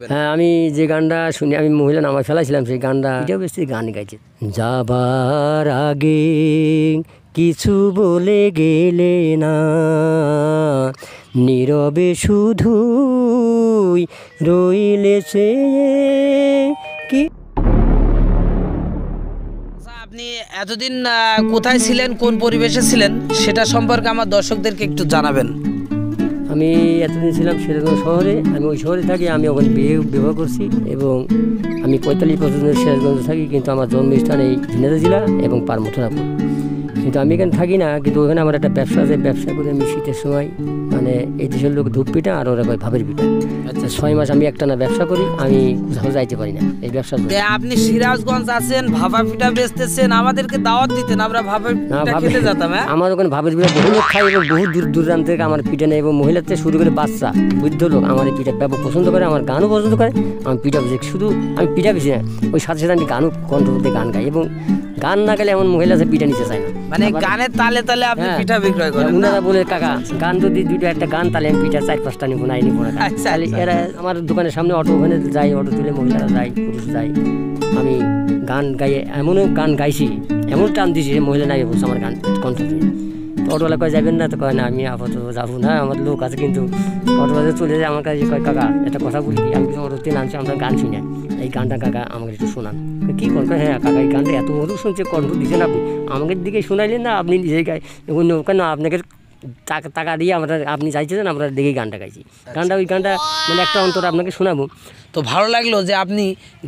হ্যাঁ, আমি যে গানটা শুনি, আমি মহিলা নামায় ফেলাইছিলাম, সেই গানটা এটাও বেশি গান গাইছে। যাবার আগে কিছু বলে গেলে না, নীরবে শুধুই রইলে সে কি। আপনি এতদিন কোথায় ছিলেন, কোন পরিবেশে ছিলেন, সেটা সম্পর্কে আমার দর্শকদেরকে একটু জানাবেন। আমি এতদিন ছিলাম সিরাজগঞ্জ শহরে, আমি ওই শহরে থাকি, আমি ওখানে বিবাহ করছি এবং আমি 45 বছর ধরে সিরাজগঞ্জে থাকি, কিন্তু আমার জন্মস্থান এই ঝিনাইদহ জেলা এবং পারমথুরাপুর। কিন্তু আমি এখানে থাকি না, কিন্তু ওখানে আমার একটা ব্যবসা আছে, ব্যবসা করে আমি শীতের সময় মানে এই দেশের লোক ধূপ পিঠা আর ওরা কয় ভাবের পিঠা। আচ্ছা, 6 মাস আমি একটা না ব্যবসা করি, আমি কোথাও যাইতে পারি না এই ব্যবসা। আপনি সিরাজগঞ্জ আছেন, ভাপা পিঠা বেচতেছেন, আমাদেরকে দাওয়াত দিতেন, আমরা ভাপা পিঠা খেতে যেতাম। আমার ওখানে ভাবের পিঠা বহু লোক খাই এবং বহু দূর দূরান্ত থেকে আমার পিঠা নেই, এবং মহিলার থেকে শুরু করে বাচ্চা বৃদ্ধ লোক আমার এই পিঠা ব্যাপক পছন্দ করে, আমার গানও পছন্দ করে। আমি পিঠা বেশি, শুধু আমি পিঠা বেশি না, ওই সাথে সাথে আমি গানও কণ্ঠ করতে গান গাই, এবং গান না গেলে এমন মহিলা আছে পিঠা নিতে চায় না। মানে গানের তালে তালে আপনি পিঠা বিক্রয় করেন। ওনারা বলে কাকা গান যদি দুটো একটা গান, তাহলে আমি পিঠা 4-5টা নিবো, নাই নিবো না। তাহলে এরা আমার দোকানের সামনে অটো, ওখানে যাই, অটো তুলে মহিলারা যায়, পুরুষ যায়, আমি গান গাইয়ে এমনও গান গাইছি, এমন টান দিছি মহিলা নাই বলছে আমার গান কণ্ঠ দিয়ে। অটোওয়ালা কয় যাবেন না, তো কয় না আমি আপাতত যাবো না, আমার লোক আছে। কিন্তু অটোওয়ালা চলে যায় আমার কাছে, কয় কাকা একটা কথা বলি, আমি কিছু অটোতে নামছি, আমরা গান শুনি, এই গানটা কাকা আমাকে একটু শোনান। কী করেন? হ্যাঁ কাকা, এই গানটা এত মধুর শুনছে, কণ্ঠ দিচ্ছেন আপনি, আমাকে দিকে শোনাইলেন না, আপনি নিজেই গাই অন্য কেন আপনাকে টাকা দিয়ে আমরা, আপনি চাইছেন আমরা দেখেই গানটা গাইছি। গানটা ওই গানটা মানে একটা অন্তর আপনাকে শোনাবো। তো ভালো লাগলো যে আপনি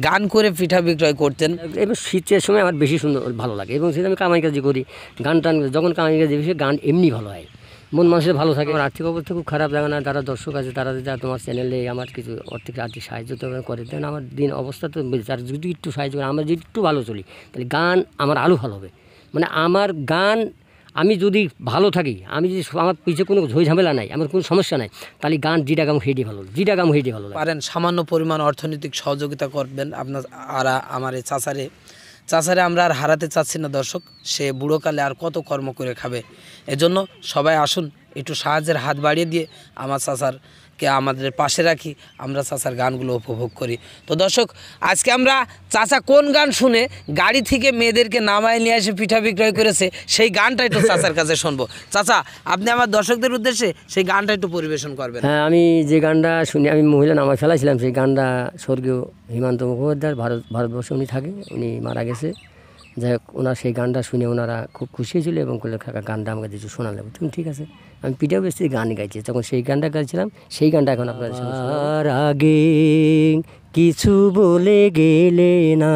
গান করে পিঠা বিক্রয় করতেন। এবার শীতের সময় আমার বেশি সুন্দর ভালো লাগে, এবং সেটা আমি কামাই কাজি করি, গান টান যখন কামাই কাজি বেশি, গান এমনি ভালো হয়, মন মানুষের ভালো থাকে। আমার আর্থিক অবস্থা খুব খারাপ লাগে না, যারা দর্শক আছে তারা যদি তোমার চ্যানেলে আমার কিছু আর্থিক সাহায্য তো করে দেন, আমার দিন অবস্থা তো তার যদি একটু সাহায্য করে, আমরা যদি একটু ভালো চলি, তাহলে গান আমার আরও ভালো হবে। মানে আমার গান, আমি যদি ভালো থাকি, আমি যদি আমার পিছিয়ে কোনো ঝই ঝামেলা নাই, আমার কোনো সমস্যা নাই, তাহলে গান যেটা গাম হেঁটে ভালো, যেটা গাম হেঁটে ভালো পারেন। সামান্য পরিমাণ অর্থনৈতিক সহযোগিতা করবেন আপনার আর আমার এই চাচারে আমরা আর হারাতে চাচ্ছি না দর্শক, সে বুড়োকালে আর কত কর্ম করে খাবে। এজন্য সবাই আসুন, একটু সাহায্যের হাত বাড়িয়ে দিয়ে আমার চাচারকে আমাদের পাশে রাখি, আমরা চাচার গানগুলো উপভোগ করি। তো দর্শক, আজকে আমরা চাচা কোন গান শুনে গাড়ি থেকে মেয়েদেরকে নামায় নিয়ে এসে পিঠা বিক্রয় করেছে, সেই গানটা একটু চাচার কাছে শুনবো। চাচা, আপনি আমার দর্শকদের উদ্দেশ্যে সেই গানটা একটু পরিবেশন করবেন। হ্যাঁ, আমি যে গানটা শুনি, আমি মহিলা নামায় ফেলাইছিলাম, সেই গানটা স্বর্গীয় হিমান্ত মুখোপাধ্যায়, ভারতবর্ষে উনি থাকে, উনি মারা গেছে। যাই হোক, ওনার সেই গানটা শুনে ওনারা খুব খুশি হয়েছিল এবং বললে কাকা গানটা আমাকে কিছু শোনালে। তুমি ঠিক আছে, আমি পিঠাও বেশি গান গাইছি, তখন সেই গানটা গাইছিলাম, সেই গানটা এখন আপনার আগে কিছু বলে গেলে না,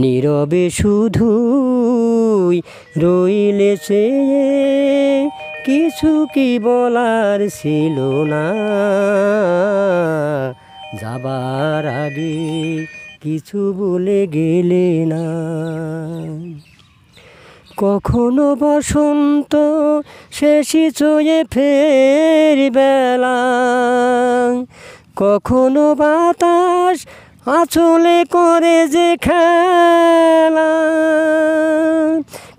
নীরবে শুধুই রইলে সে, কিছু কি বলার ছিল না, যাবার আগে কিছু বলে গেলে না। কখনো বসন্ত শেষে চয়ে ফের বেলা, কখনো বাতাস আঁচলে করে যে খেলা,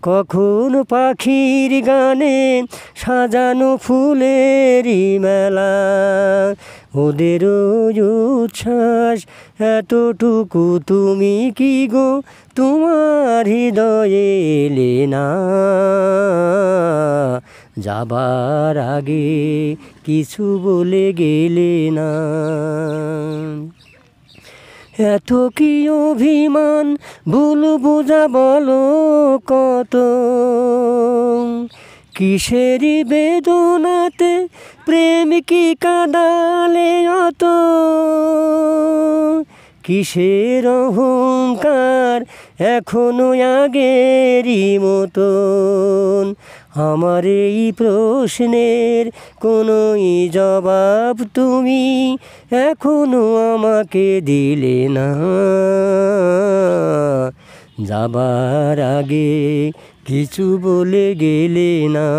কখনো পাখির গানে সাজানো ফুলেরই মেলা, ওদের উচ্ছ্বাস এতটুকু তুমি কি গো তোমার হৃদয়ে এলে না, যাবার আগে কিছু বলে গেলে না। এত কি অভিমান ভুল বোঝা বলো কত, কিসেরই বেদনাতে প্রেম কি কাঁদালে অত, কিসের অহংকার এখনো আগেরই মতন, আমার এই প্রশ্নের কোনোই জবাব তুমি এখনো আমাকে দিলে না, যাবার আগে কিছু বলে গেলে না,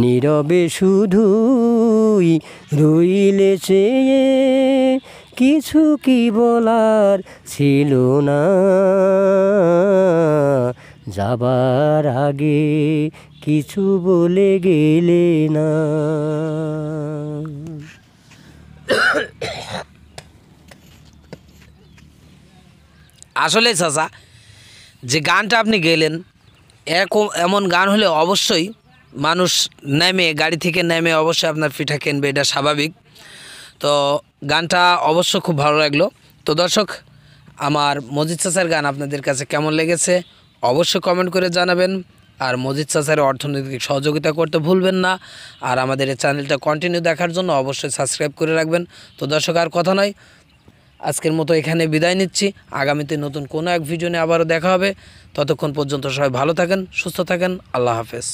নীরবে শুধুই রইলে চেয়ে, কিছু কি বলার ছিল না, যাবার আগে কিছু বলে গেলে না। আসলে চাচা যে গানটা আপনি গেলেন এমন গান হলে অবশ্যই মানুষ নেমে গাড়ি থেকে নেমে অবশ্যই আপনার পিঠা কিনবে, এটা স্বাভাবিক। তো গানটা অবশ্য খুব ভালো লাগলো। তো দর্শক, আমার মজিদ চাচার গান আপনাদের কাছে কেমন লেগেছে অবশ্যই কমেন্ট করে জানাবেন। আর মজিদ চাচার অর্থনৈতিক সহযোগিতা করতে ভুলবেন না। আর আমাদের এই চ্যানেলটা কন্টিনিউ দেখার জন্য অবশ্যই সাবস্ক্রাইব করে রাখবেন। তো দর্শক, আর কথা নয়, আজকের মতো এখানে বিদায় নিচ্ছি। আগামীতে নতুন কোনো এক ভিডিও নিয়ে আবারও দেখা হবে। ততক্ষণ পর্যন্ত সবাই ভালো থাকেন, সুস্থ থাকেন। আল্লাহ হাফেজ।